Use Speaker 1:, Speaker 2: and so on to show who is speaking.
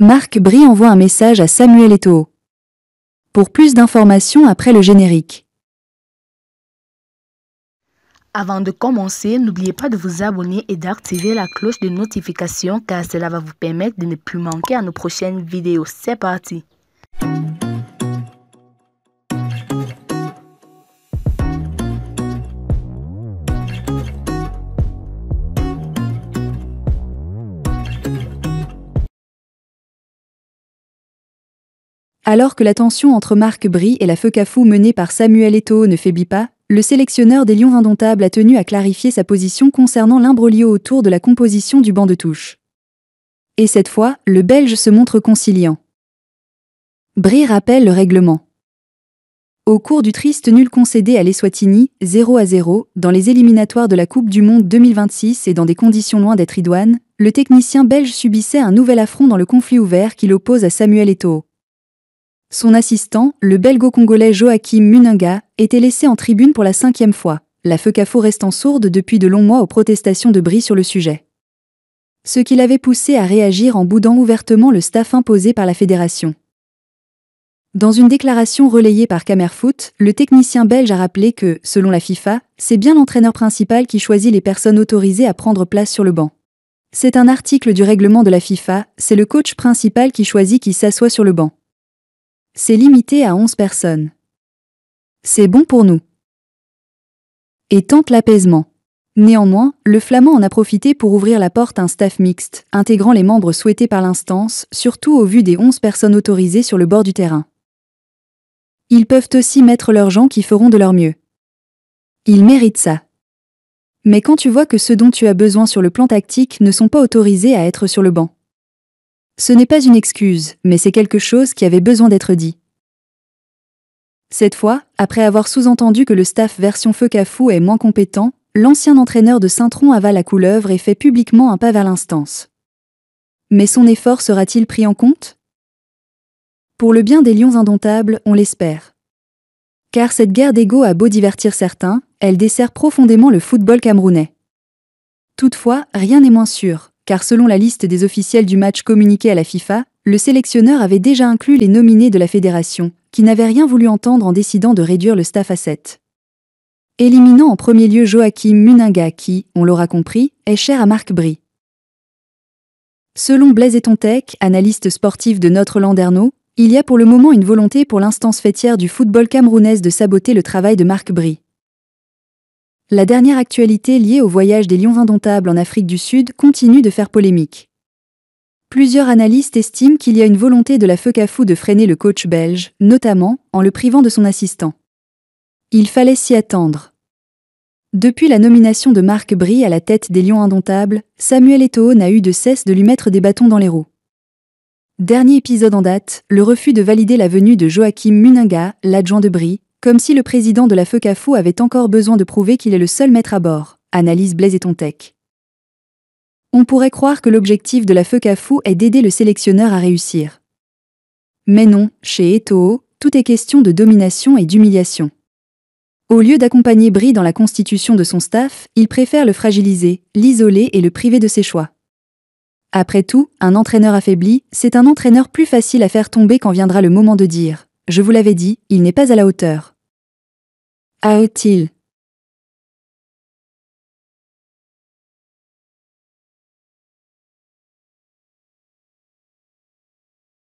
Speaker 1: Marc Bry envoie un message à Samuel Eto'o. Pour plus d'informations après le générique.
Speaker 2: Avant de commencer, n'oubliez pas de vous abonner et d'activer la cloche de notification car cela va vous permettre de ne plus manquer à nos prochaines vidéos. C'est parti!
Speaker 1: Alors que la tension entre Marc Bry et la FECAFOU menée par Samuel Eto'o ne faiblit pas, le sélectionneur des Lions indomptables a tenu à clarifier sa position concernant l'imbroglio autour de la composition du banc de touche. Et cette fois, le Belge se montre conciliant. Bry rappelle le règlement. Au cours du triste nul concédé à l'Eswatini, 0-0, dans les éliminatoires de la Coupe du Monde 2026 et dans des conditions loin d'être idoines, le technicien belge subissait un nouvel affront dans le conflit ouvert qui l'oppose à Samuel Eto'o. Son assistant, le belgo-congolais Joachim Munenga, était laissé en tribune pour la 5e fois, la FECAFOU restant sourde depuis de longs mois aux protestations de Bry sur le sujet. Ce qui l'avait poussé à réagir en boudant ouvertement le staff imposé par la fédération. Dans une déclaration relayée par Camerfoot, le technicien belge a rappelé que, selon la FIFA, c'est bien l'entraîneur principal qui choisit les personnes autorisées à prendre place sur le banc. C'est un article du règlement de la FIFA, c'est le coach principal qui choisit qui s'assoit sur le banc. C'est limité à 11 personnes. C'est bon pour nous. Et tente l'apaisement. Néanmoins, le Flamand en a profité pour ouvrir la porte à un staff mixte, intégrant les membres souhaités par l'instance, surtout au vu des 11 personnes autorisées sur le bord du terrain. Ils peuvent aussi mettre leurs gens qui feront de leur mieux. Ils méritent ça. Mais quand tu vois que ceux dont tu as besoin sur le plan tactique ne sont pas autorisés à être sur le banc. Ce n'est pas une excuse, mais c'est quelque chose qui avait besoin d'être dit. Cette fois, après avoir sous-entendu que le staff version FECAFOU est moins compétent, l'ancien entraîneur de Saint-Tron avale la couleuvre et fait publiquement un pas vers l'instance. Mais son effort sera-t-il pris en compte? Pour le bien des Lions indomptables, on l'espère. Car cette guerre d'ego a beau divertir certains, elle dessert profondément le football camerounais. Toutefois, rien n'est moins sûr. Car selon la liste des officiels du match communiquée à la FIFA, le sélectionneur avait déjà inclus les nominés de la fédération, qui n'avaient rien voulu entendre en décidant de réduire le staff à 7. Éliminant en premier lieu Joachim Munenga qui, on l'aura compris, est cher à Marc Bry. Selon Blaise Etontec, analyste sportif de Notre Landerneau, il y a pour le moment une volonté pour l'instance faîtière du football camerounaise de saboter le travail de Marc Bry. La dernière actualité liée au voyage des Lions indomptables en Afrique du Sud continue de faire polémique. Plusieurs analystes estiment qu'il y a une volonté de la FECAFOU de freiner le coach belge, notamment en le privant de son assistant. Il fallait s'y attendre. Depuis la nomination de Marc Bry à la tête des Lions indomptables, Samuel Eto'o n'a eu de cesse de lui mettre des bâtons dans les roues. Dernier épisode en date, le refus de valider la venue de Joachim Munenga, l'adjoint de Bry, comme si le président de la FECAFOU avait encore besoin de prouver qu'il est le seul maître à bord, analyse Blaise Etontec. On pourrait croire que l'objectif de la FECAFOU est d'aider le sélectionneur à réussir. Mais non, chez Eto'o, tout est question de domination et d'humiliation. Au lieu d'accompagner Bry dans la constitution de son staff, il préfère le fragiliser, l'isoler et le priver de ses choix. Après tout, un entraîneur affaibli, c'est un entraîneur plus facile à faire tomber quand viendra le moment de dire « Je vous l'avais dit, il n'est pas à la hauteur ». A-t-il